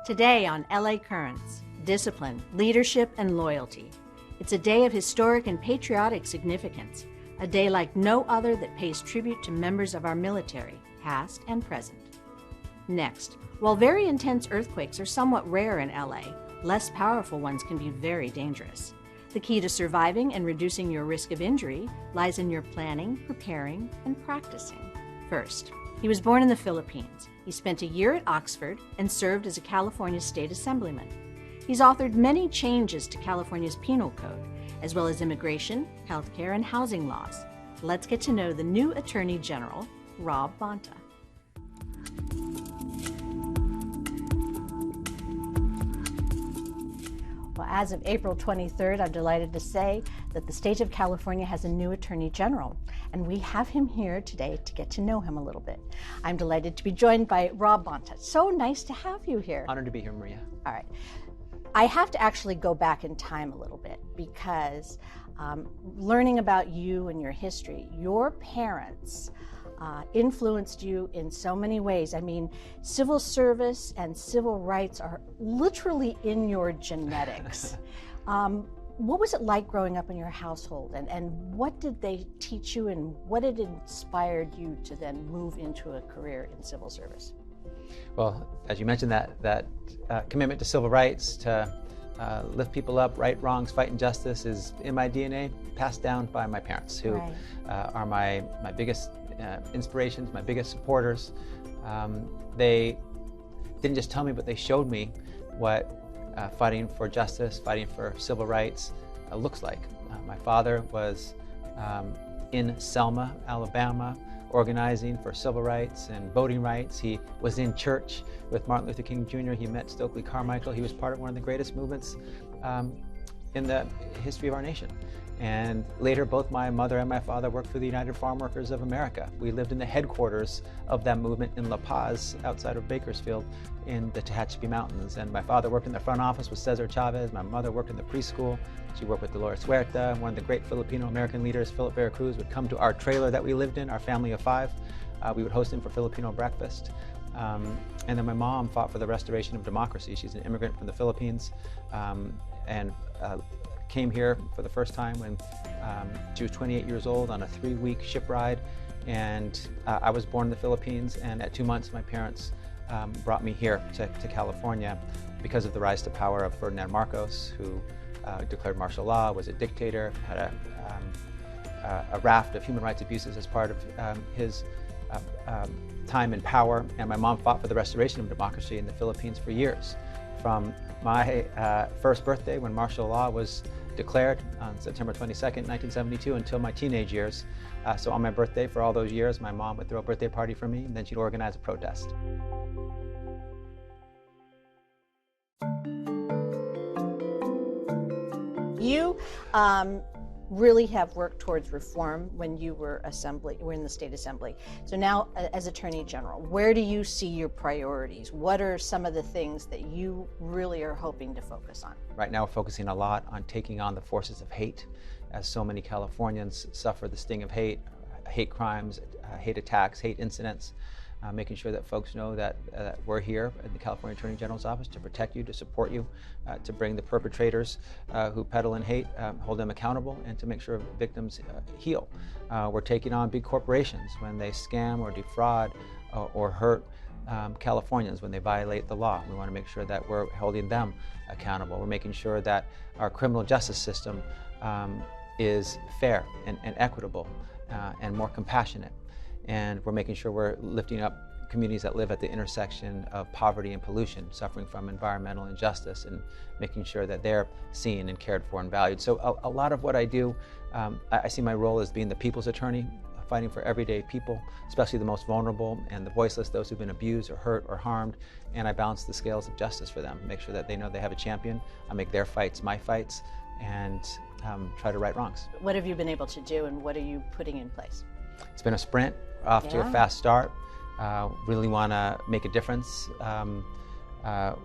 Today on LA Currents, discipline, leadership, and loyalty. It's a day of historic and patriotic significance, a day like no other that pays tribute to members of our military, past and present. Next, while very intense earthquakes are somewhat rare in LA, less powerful ones can be very dangerous. The key to surviving and reducing your risk of injury lies in your planning, preparing, and practicing. First, he was born in the Philippines. He spent a year at Oxford and served as a California state assemblyman. He's authored many changes to California's penal code, as well as immigration, healthcare, and housing laws. Let's get to know the new Attorney General, Rob Bonta. Well, as of April 23rd, I'm delighted to say that the state of California has a new Attorney General, and we have him here today to get to know him a little bit. I'm delighted to be joined by Rob Bonta. So nice to have you here. Honored to be here, Maria. All right. I have to actually go back in time a little bit because learning about you and your history, your parents influenced you in so many ways. I mean, civil service and civil rights are literally in your genetics. What was it like growing up in your household, and what did they teach you, and what had inspired you to then move into a career in civil service? Well, as you mentioned, that commitment to civil rights, to lift people up, right wrongs, fight injustice is in my DNA, passed down by my parents, who are my biggest inspirations, my biggest supporters. They didn't just tell me, but they showed me what fighting for justice, fighting for civil rights looks like. My father was in Selma, Alabama, organizing for civil rights and voting rights. He was in church with Martin Luther King Jr. He met Stokely Carmichael. He was part of one of the greatest movements in the history of our nation. And later, both my mother and my father worked for the United Farm Workers of America. We lived in the headquarters of that movement in La Paz, outside of Bakersfield, in the Tehachapi Mountains. And my father worked in the front office with Cesar Chavez. My mother worked in the preschool. She worked with Dolores Huerta. One of the great Filipino-American leaders, Philip Veracruz, would come to our trailer that we lived in, our family of 5. We would host him for Filipino breakfast. And then my mom fought for the restoration of democracy. She's an immigrant from the Philippines, and came here for the first time when she was 28 years old on a 3-week ship ride. And I was born in the Philippines, and at 2 months my parents brought me here to California because of the rise to power of Ferdinand Marcos, who declared martial law, was a dictator, had a raft of human rights abuses as part of his time in power. And my mom fought for the restoration of democracy in the Philippines for years. From my first birthday, when martial law was declared on September 22nd, 1972, until my teenage years. So on my birthday, for all those years, my mom would throw a birthday party for me, and then she'd organize a protest. You really have worked towards reform when you were in the state assembly. So now, as Attorney General, where do you see your priorities? What are some of the things that you really are hoping to focus on? Right now, we're focusing a lot on taking on the forces of hate, as so many Californians suffer the sting of hate crimes, hate attacks, hate incidents. Making sure that folks know that we're here in the California Attorney General's office to protect you, to support you, to bring the perpetrators who peddle in hate, hold them accountable, and to make sure victims heal. We're taking on big corporations when they scam or defraud or hurt Californians, when they violate the law. We want to make sure that we're holding them accountable. We're making sure that our criminal justice system is fair and equitable and more compassionate. And we're making sure we're lifting up communities that live at the intersection of poverty and pollution, suffering from environmental injustice, and making sure that they're seen and cared for and valued. So a lot of what I do, I see my role as being the people's attorney, fighting for everyday people, especially the most vulnerable and the voiceless, those who've been abused or hurt or harmed. And I balance the scales of justice for them, make sure that they know they have a champion. I make their fights my fights, and try to right wrongs. What have you been able to do, and what are you putting in place? It's been a sprint, off to a fast start. Really want to make a difference.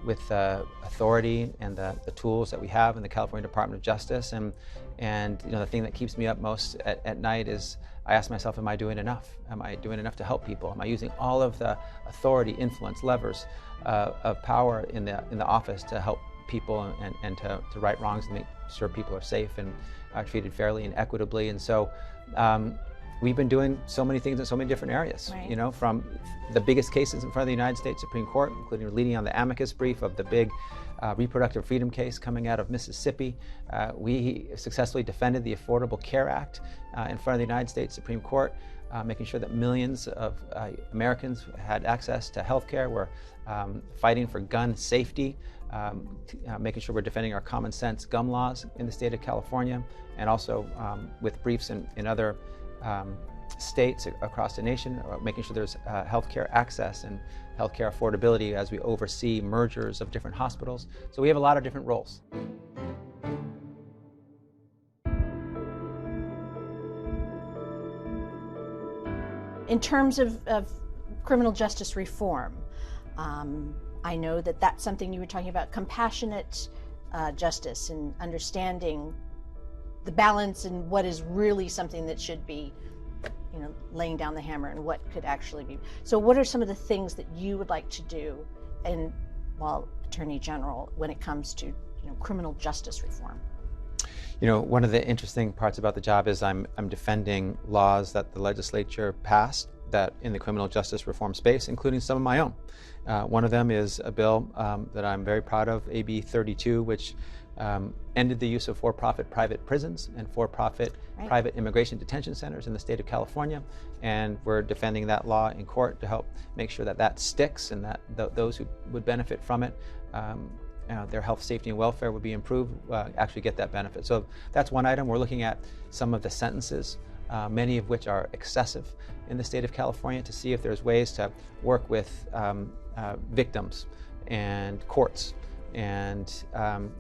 with the authority and the tools that we have in the California Department of Justice. And the thing that keeps me up most at night is I ask myself, am I doing enough? Am I doing enough to help people? Am I using all of the authority, influence, levers of power in the office to help people and to right wrongs and make sure people are safe and are treated fairly and equitably? And so we've been doing so many things in so many different areas, right. From the biggest cases in front of the United States Supreme Court, including leading on the amicus brief of the big reproductive freedom case coming out of Mississippi. We successfully defended the Affordable Care Act in front of the United States Supreme Court, making sure that millions of Americans had access to health care. We're fighting for gun safety, making sure we're defending our common sense gun laws in the state of California, and also with briefs in other states across the nation, making sure there's healthcare access and healthcare affordability as we oversee mergers of different hospitals. So we have a lot of different roles. In terms of criminal justice reform, I know that that's something you were talking about, compassionate justice and understanding the balance and what is really something that should be, laying down the hammer and what could actually be. So what are some of the things that you would like to do while Attorney General when it comes to criminal justice reform? One of the interesting parts about the job is I'm defending laws that the legislature passed that in the criminal justice reform space, including some of my own. One of them is a bill that I'm very proud of, AB 32, which ended the use of for-profit private prisons and for-profit private immigration detention centers in the state of California. And we're defending that law in court to help make sure that sticks and that those who would benefit from it, their health, safety, and welfare would be improved, actually get that benefit. So that's one item. We're looking at some of the sentences, many of which are excessive in the state of California, to see if there's ways to work with victims and courts and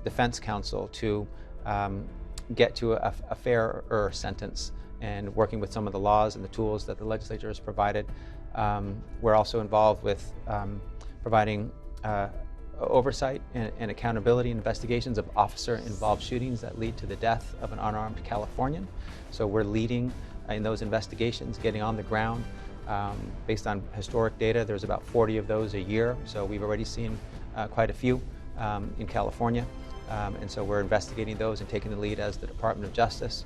defense counsel to get to a fairer sentence, and working with some of the laws and the tools that the legislature has provided. We're also involved with providing oversight and accountability investigations of officer-involved shootings that lead to the death of an unarmed Californian. So we're leading in those investigations, getting on the ground. Based on historic data, there's about 40 of those a year, so we've already seen quite a few in California. And so we're investigating those and taking the lead as the Department of Justice.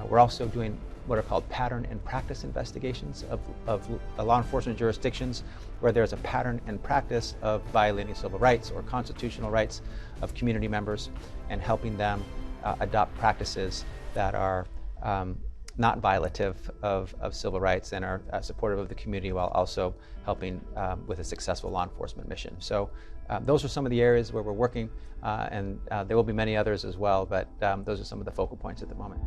We're also doing what are called pattern and practice investigations of law enforcement jurisdictions where there's a pattern and practice of violating civil rights or constitutional rights of community members, and helping them adopt practices that are not violative of civil rights and are supportive of the community, while also helping with a successful law enforcement mission. So those are some of the areas where we're working, and there will be many others as well, but those are some of the focal points at the moment.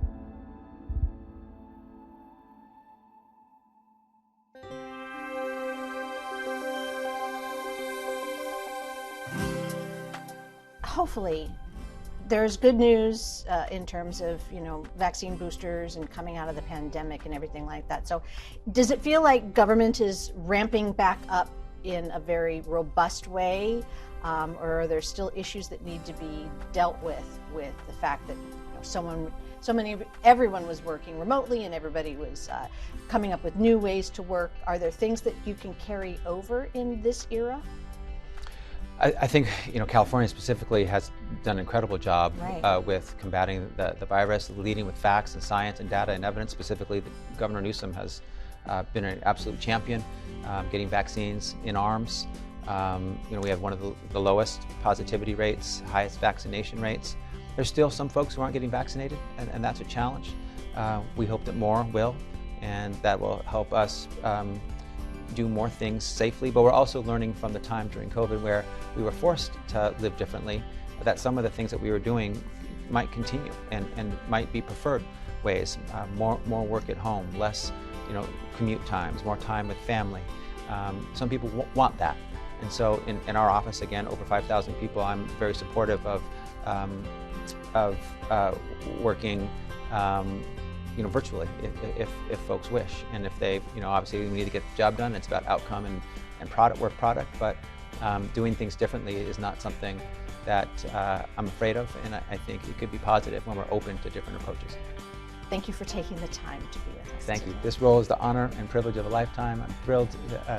Hopefully, there's good news in terms of vaccine boosters and coming out of the pandemic and everything like that. So does it feel like government is ramping back up in a very robust way, or are there still issues that need to be dealt with the fact that everyone was working remotely and everybody was coming up with new ways to work? Are there things that you can carry over in this era? I think California specifically has done an incredible job with combating the virus, leading with facts and science and data and evidence. Specifically, Governor Newsom has been an absolute champion getting vaccines in arms. We have one of the lowest positivity rates, highest vaccination rates. There's still some folks who aren't getting vaccinated, and that's a challenge. We hope that more will, and that will help us do more things safely. But we're also learning from the time during COVID where we were forced to live differently, that some of the things that we were doing might continue and might be preferred ways. More work at home, less commute times, more time with family. Some people want that. And so in our office, again, over 5,000 people, I'm very supportive of working virtually if folks wish, and if they obviously we need to get the job done. It's about outcome and product, but doing things differently is not something that I'm afraid of, and I think it could be positive when we're open to different approaches. Thank you for taking the time to be with us. Thank you. This role is the honor and privilege of a lifetime. I'm thrilled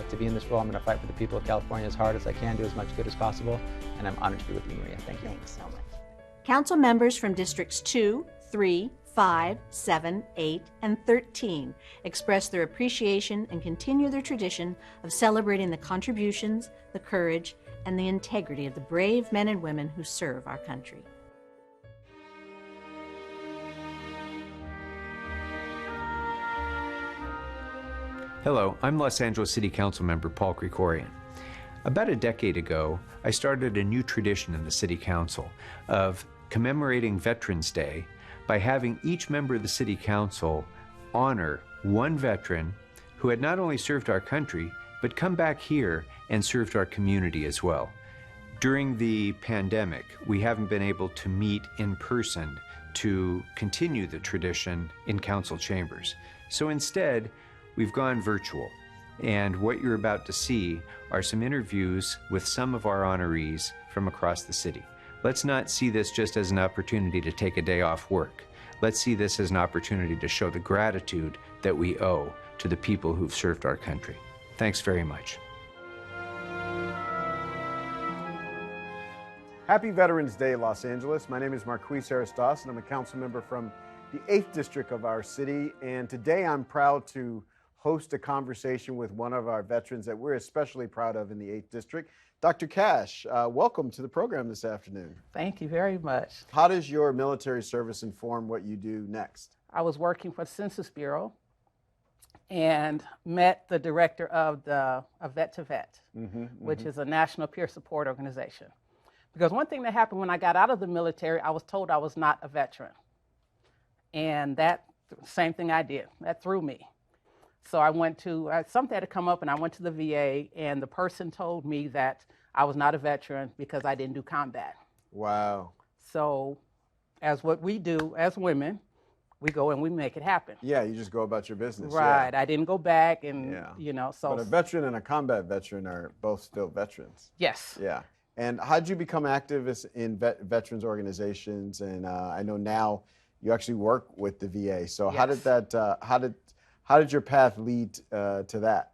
to be in this role. I'm going to fight for the people of California as hard as I can, do as much good as possible, and I'm honored to be with you, Maria. Thank you. Thanks so much. Council members from Districts 2, 3, 5, 7, 8, and 13 express their appreciation and continue their tradition of celebrating the contributions, the courage, and the integrity of the brave men and women who serve our country. Hello, I'm Los Angeles City Council member Paul Krikorian. About a decade ago, I started a new tradition in the City Council of commemorating Veterans Day by having each member of the City Council honor one veteran who had not only served our country, but come back here and served our community as well. During the pandemic, we haven't been able to meet in person to continue the tradition in council chambers. So instead, we've gone virtual. And what you're about to see are some interviews with some of our honorees from across the city. Let's not see this just as an opportunity to take a day off work. Let's see this as an opportunity to show the gratitude that we owe to the people who've served our country. Thanks very much. Happy Veterans Day, Los Angeles. My name is Marquise Aristas, and I'm a council member from the 8th District of our city. And today I'm proud to host a conversation with one of our veterans that we're especially proud of in the 8th District, Dr. Cash. Welcome to the program this afternoon. Thank you very much. How does your military service inform what you do next? I was working for the Census Bureau and met the director of the Vet to Vet, which is a national peer support organization. Because one thing that happened when I got out of the military, I was told I was not a veteran. And that same thing I did, that threw me. So I went to, something had to come up, and I went to the VA, and the person told me that I was not a veteran because I didn't do combat. Wow. So as what we do as women, we go and we make it happen. Yeah, you just go about your business. Right. Yeah. I didn't go back and, you know, so. But a veteran and a combat veteran are both still veterans. Yes. Yeah. And how'd you become active in veterans organizations? And I know now you actually work with the VA. So Yes. how did that, how did your path lead to that?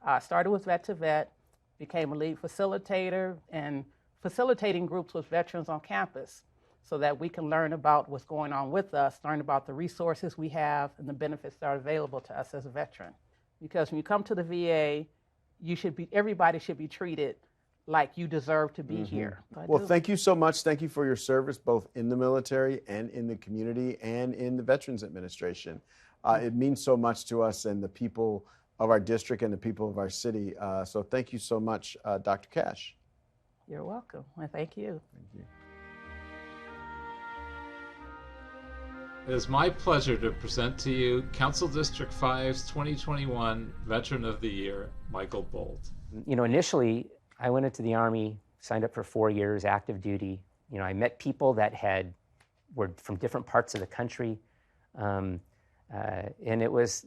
I started with Vet to Vet, became a lead facilitator, and facilitating groups with veterans on campus so that we can learn about what's going on with us, learn about the resources we have and the benefits that are available to us as a veteran. Because when you come to the VA, everybody should be treated like you deserve to be here. Well, thank you so much. Thank you for your service, both in the military and in the community and in the Veterans Administration. It means so much to us and the people of our district and the people of our city. So thank you so much, Dr. Cash. You're welcome. Well, thank you. Thank you. It is my pleasure to present to you Council District 5's 2021 Veteran of the Year, Michael Bolt. You know, initially, I went into the Army, signed up for 4 years, active duty. You know, I met people that were from different parts of the country. And it was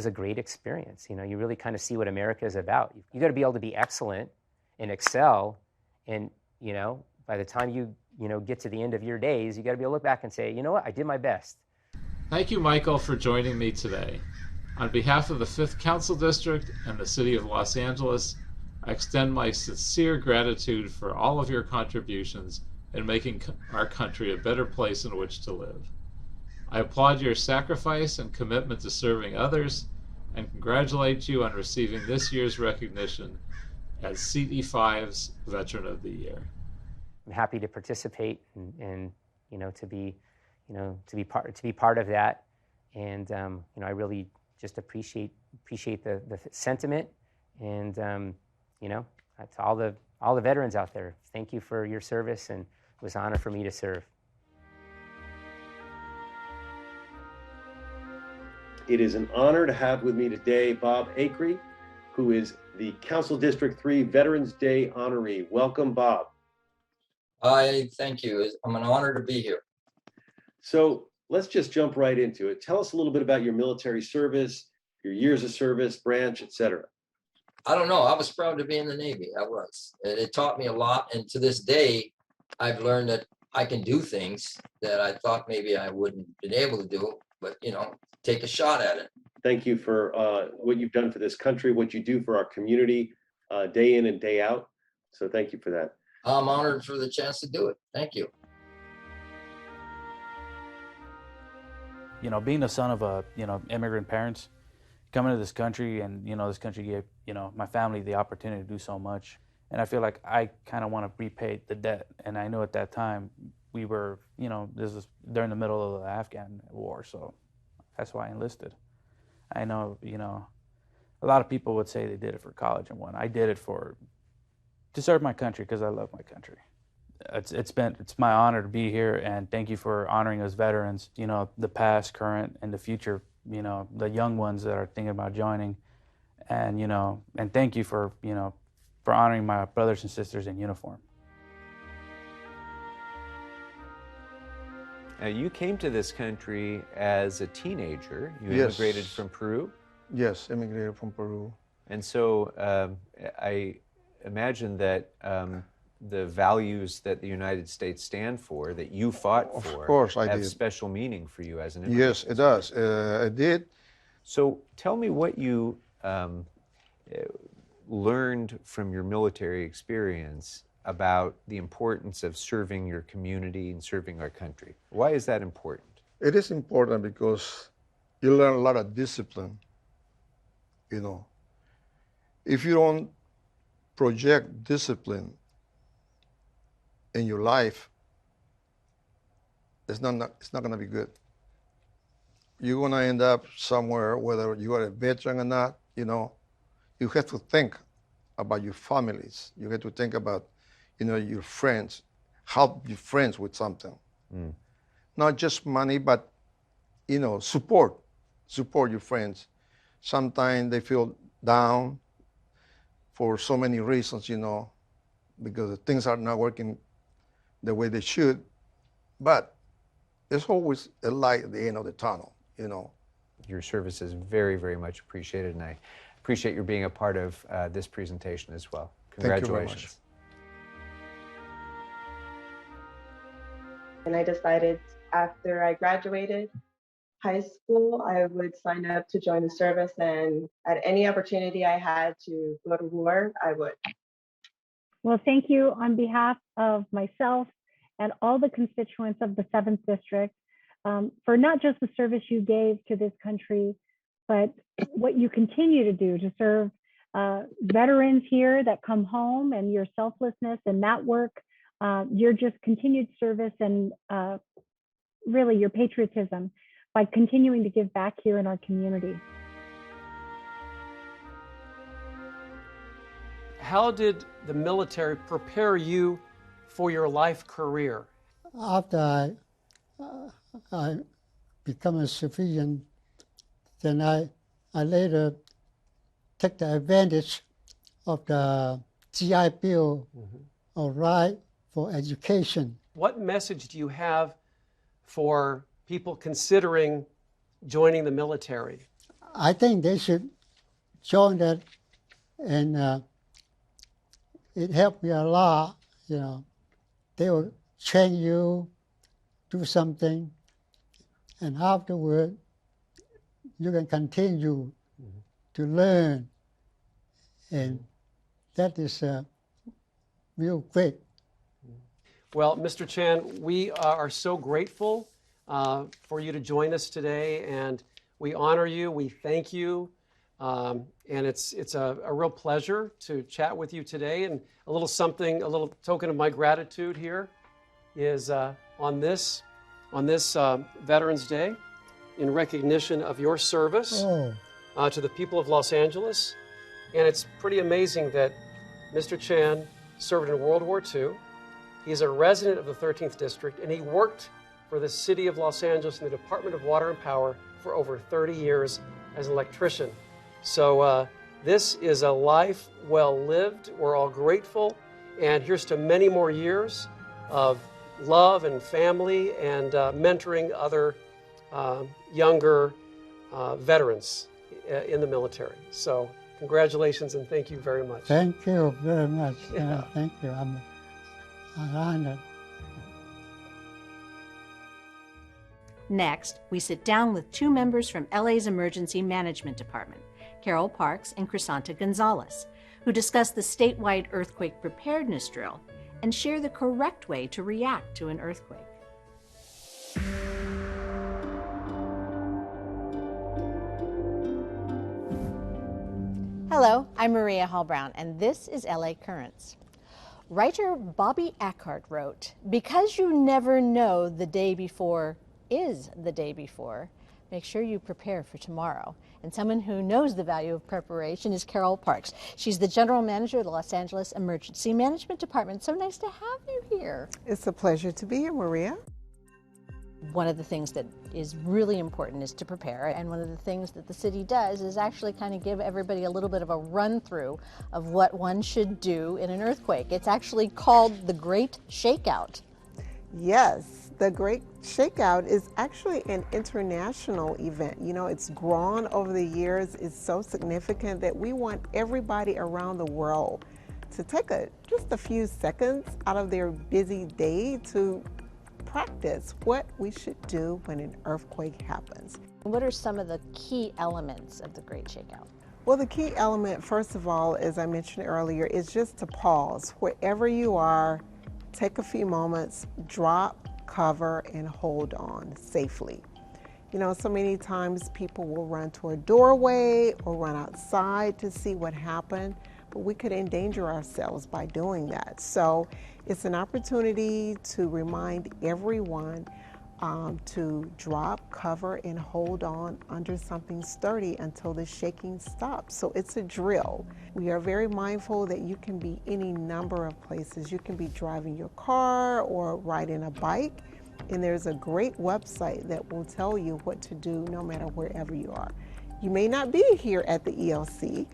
a great experience. You know, you really kind of see what America is about. You got to be able to be excellent and excel. And, you know, by the time you get to the end of your days, you got to be able to look back and say, you know what, I did my best. Thank you, Michael, for joining me today. On behalf of the 5th Council District and the City of Los Angeles, I extend my sincere gratitude for all of your contributions in making our country a better place in which to live. I applaud your sacrifice and commitment to serving others and congratulate you on receiving this year's recognition as CD5's Veteran of the Year. I'm happy to participate and to be part of that. And I really just appreciate the sentiment, and to all the veterans out there, thank you for your service, and it was an honor for me to serve. It is an honor to have with me today Bob AKRE, who is the Council District 3 Veterans Day honoree. Welcome, Bob. Hi, thank you. I'm an honor to be here. So let's just jump right into it. Tell us a little bit about your military service, your years of service, branch, etc. I don't know. I was proud to be in the Navy. I was. It taught me a lot. And to this day, I've learned that I can do things that I thought maybe I wouldn't been able to do, but, you know, take a shot at it. Thank you for what you've done for this country, what you do for our community day in and day out. So thank you for that. I'm honored for the chance to do it. Thank you. You know, being the son of immigrant parents, coming to this country, and this country gave my family the opportunity to do so much, and I feel like I kind of want to repay the debt. And I know at that time we were, this was during the middle of the Afghan war, so that's why I enlisted. I know, a lot of people would say they did it for college and I did it to serve my country because I love my country. It's my honor to be here, and thank you for honoring us veterans, the past, current, and the future, the young ones that are thinking about joining. And, and thank you for honoring my brothers and sisters in uniform. You came to this country as a teenager. You Yes. immigrated from Peru. Yes, immigrated from Peru. And so I imagine that the values that the United States stand for, that you fought for, Of course, I have did. special meaning for you as an immigrant. Yes, it does. I did. So tell me what you learned from your military experience about the importance of serving your community and serving our country. Why is that important? It is important because you learn a lot of discipline. If you don't project discipline in your life, it's not going to be good. You're going to end up somewhere, whether you are a veteran or not, you have to think about your families. You have to think about, your friends, help your friends with something. Not just money, but, support your friends. Sometimes they feel down for so many reasons, because things are not working the way they should. But there's always a light at the end of the tunnel, Your service is very, very much appreciated, and I appreciate your being a part of this presentation as well. Congratulations. Thank you very much. And I decided after I graduated high school, I would sign up to join the service, and at any opportunity I had to go to war, I would. Well, thank you on behalf of myself and all the constituents of the 7th District for not just the service you gave to this country, but what you continue to do to serve veterans here that come home, and your selflessness and that work, your just continued service, and really your patriotism by continuing to give back here in our community. How did the military prepare you for your life career? After I become a civilian, then I later take the advantage of the GI Bill of right for education. What message do you have for people considering joining the military? I think they should join that, and it helped me a lot. They will train you, do something, and afterward you can continue to learn, and that is real great. Well, Mr. Chan, we are so grateful for you to join us today, and we honor you, we thank you, and it's a real pleasure to chat with you today. And a little something, a little token of my gratitude here is on this Veterans Day, in recognition of your service to the people of Los Angeles. And it's pretty amazing that Mr. Chan served in World War II. He's a resident of the 13th District, and he worked for the city of Los Angeles in the Department of Water and Power for over 30 years as an electrician. So this is a life well lived. We're all grateful, and here's to many more years of love and family and mentoring other younger veterans in the military. So Congratulations and thank you very much. Thank you very much. Yeah. Thank you. I'm honored. Next, we sit down with two members from LA's Emergency Management Department, Carol Parks and Crisanta Gonzalez, who discuss the statewide earthquake preparedness drill and share the correct way to react to an earthquake. Hello, I'm Maria Hall Brown, and this is LA Currents. Writer Bobby Eckhart wrote, "Because you never know the day before is the day before, make sure you prepare for tomorrow." And someone who knows the value of preparation is Carol Parks. She's the general manager of the Los Angeles Emergency Management Department. So nice to have you here. It's a pleasure to be here, Maria. One of the things that is really important is to prepare, and one of the things that the city does is actually kind of give everybody a little bit of a run through of what one should do in an earthquake. It's actually called the Great ShakeOut. Yes, the Great ShakeOut is actually an international event. You know, it's grown over the years. It's so significant that we want everybody around the world to take just a few seconds out of their busy day to practice what we should do when an earthquake happens. What are some of the key elements of the Great ShakeOut? Well, the key element, first of all, as I mentioned earlier, is just to pause. Wherever you are, take a few moments, drop, cover, and hold on safely. You know, so many times people will run to a doorway or run outside to see what happened, but we could endanger ourselves by doing that. So it's an opportunity to remind everyone to drop, cover, and hold on under something sturdy until the shaking stops. So it's a drill. We are very mindful that you can be any number of places. You can be driving your car or riding a bike, and there's a great website that will tell you what to do no matter wherever you are. You may not be here at the ELC,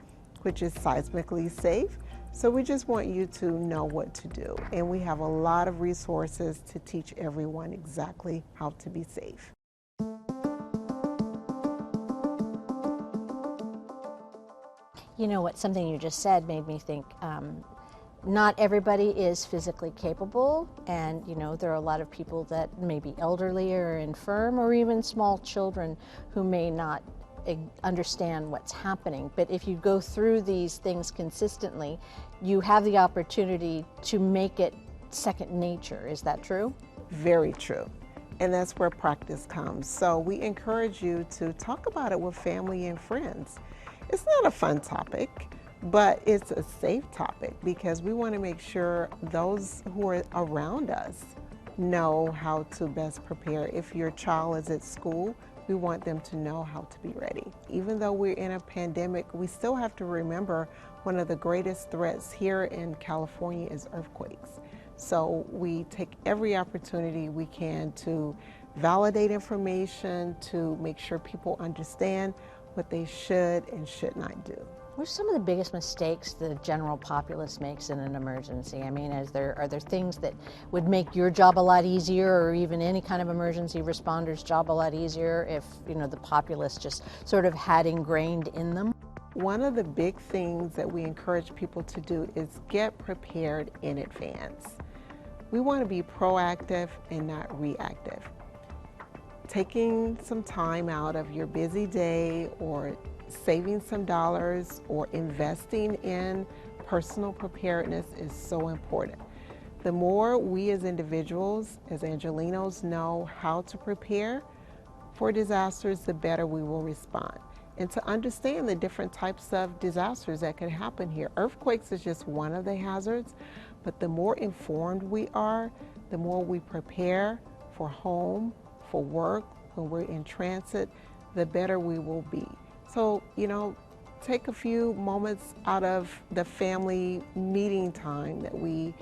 which is seismically safe, so we just want you to know what to do. And we have a lot of resources to teach everyone exactly how to be safe. You know what, something you just said made me think, not everybody is physically capable, and you know, there are a lot of people that may be elderly or infirm, or even small children who may not understand what's happening. But if you go through these things consistently, you have the opportunity to make it second nature. Is that true? Very true. And that's where practice comes. So we encourage you to talk about it with family and friends. It's not a fun topic, but it's a safe topic because we want to make sure those who are around us know how to best prepare. If your child is at school, we want them to know how to be ready. Even though we're in a pandemic, we still have to remember one of the greatest threats here in California is earthquakes. So we take every opportunity we can to validate information, to make sure people understand what they should and should not do. What are some of the biggest mistakes the general populace makes in an emergency? I mean, are there things that would make your job a lot easier, or even any kind of emergency responder's job a lot easier if, you know, the populace just sort of had ingrained in them? One of the big things that we encourage people to do is get prepared in advance. We want to be proactive and not reactive. Taking some time out of your busy day, or saving some dollars, or investing in personal preparedness is so important. The more we as individuals, as Angelenos, know how to prepare for disasters, the better we will respond. And to understand the different types of disasters that can happen here. Earthquakes is just one of the hazards, but the more informed we are, the more we prepare for home, for work, when we're in transit, the better we will be. So, you know, take a few moments out of the family meeting time that we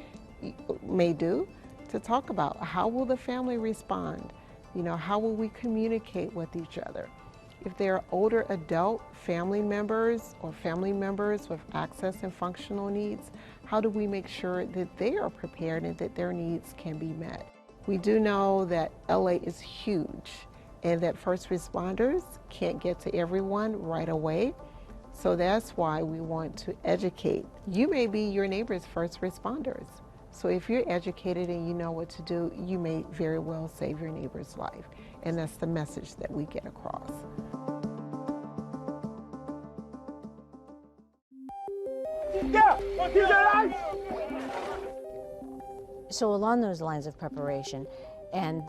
may do to talk about how will the family respond? You know, how will we communicate with each other? If there are older adult family members or family members with access and functional needs, how do we make sure that they are prepared and that their needs can be met? We do know that LA is huge, and that first responders can't get to everyone right away. So that's why we want to educate. You may be your neighbor's first responders. So if you're educated and you know what to do, you may very well save your neighbor's life. And that's the message that we get across. So along those lines of preparation, and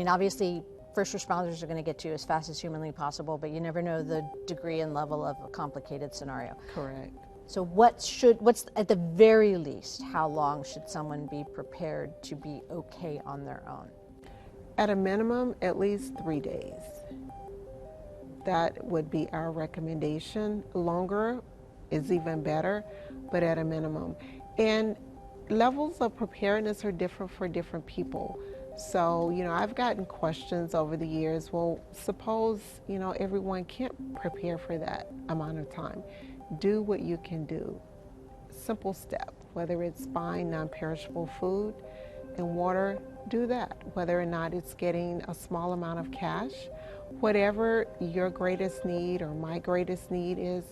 obviously first responders are going to get to you as fast as humanly possible, but you never know the degree and level of a complicated scenario. Correct. So what's at the very least, how long should someone be prepared to be okay on their own? At a minimum, at least 3 days. That would be our recommendation. Longer is even better, but at a minimum. And levels of preparedness are different for different people. So, I've gotten questions over the years, well, suppose, everyone can't prepare for that amount of time. Do what you can do. Simple step, whether it's buying non-perishable food and water, do that. Whether or not it's getting a small amount of cash, whatever your greatest need or my greatest need is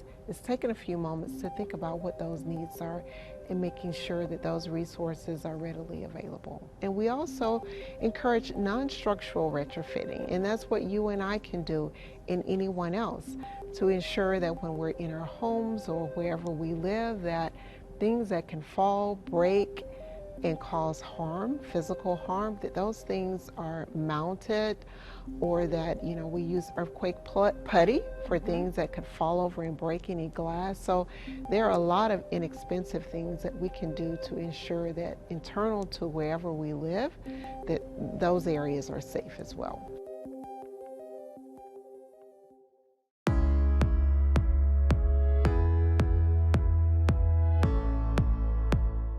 taking a few moments to think about what those needs are and making sure that those resources are readily available. And we also encourage non-structural retrofitting, and that's what you and I can do and anyone else to ensure that when we're in our homes or wherever we live, that things that can fall, break, and cause harm, physical harm, that those things are mounted, or that we use earthquake putty for things that could fall over and break any glass. So there are a lot of inexpensive things that we can do to ensure that internal to wherever we live, that those areas are safe as well.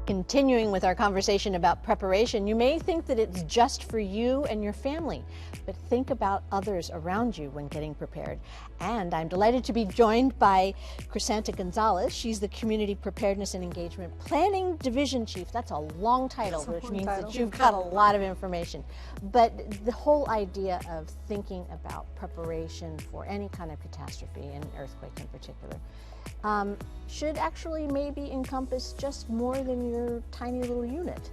Continuing with our conversation about preparation, you may think that it's just for you and your family, but think about others around you when getting prepared. And I'm delighted to be joined by Crisanta Gonzalez. She's the Community Preparedness and Engagement Planning Division Chief. That's a long title, which means that you've got a lot of information. But the whole idea of thinking about preparation for any kind of catastrophe, and earthquake in particular, should actually maybe encompass just more than your tiny little unit.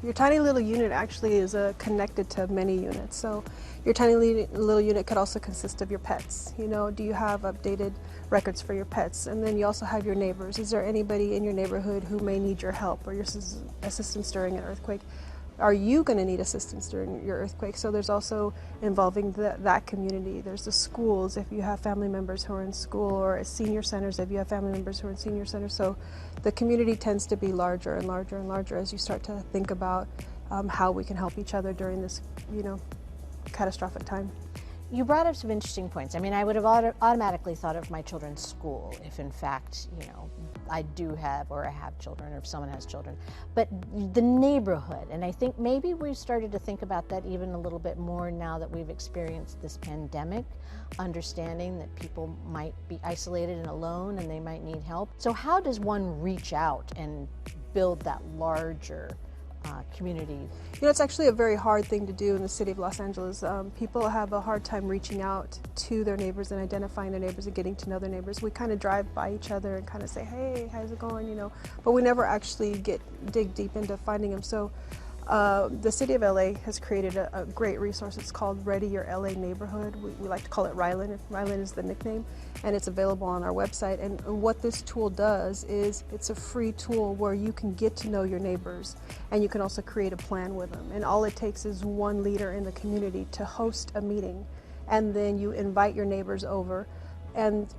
Your tiny little unit actually is connected to many units. So your tiny little unit could also consist of your pets. Do you have updated records for your pets? And then you also have your neighbors. Is there anybody in your neighborhood who may need your help or your assistance during an earthquake? Are you going to need assistance during your earthquake? So there's also involving that community. There's the schools if you have family members who are in school, or senior centers if you have family members who are in senior centers. So the community tends to be larger and larger and larger as you start to think about how we can help each other during this, catastrophic time. You brought up some interesting points. I mean, I would have automatically thought of my children's school if, in fact, I do have, or I have children, or if someone has children. But the neighborhood, and I think maybe we've started to think about that even a little bit more now that we've experienced this pandemic, understanding that people might be isolated and alone and they might need help. So how does one reach out and build that larger community? It's actually a very hard thing to do in the city of Los Angeles. People have a hard time reaching out to their neighbors and identifying their neighbors and getting to know their neighbors. We kind of drive by each other and kind of say, hey, how's it going, but we never actually dig deep into finding them. So the city of LA has created a great resource. It's called Ready Your LA Neighborhood. We like to call it Rylan. Rylan is the nickname, and it's available on our website. And what this tool does is it's a free tool where you can get to know your neighbors, and you can also create a plan with them. And all it takes is one leader in the community to host a meeting, and then you invite your neighbors over,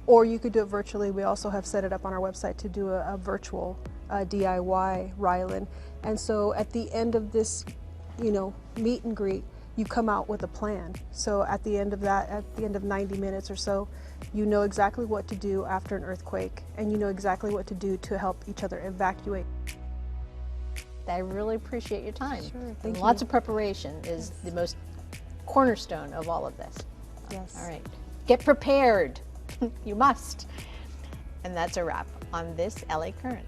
or you could do it virtually. We also have set it up on our website to do a virtual DIY Rylan. And so at the end of this, meet and greet, you come out with a plan. So at the end of that, at the end of 90 minutes or so, you know exactly what to do after an earthquake, and you know exactly what to do to help each other evacuate. I really appreciate your time. Sure, thank you. Lots of preparation is the most cornerstone of all of this. Yes. All right. Get prepared. You must. And that's a wrap on this LA Current.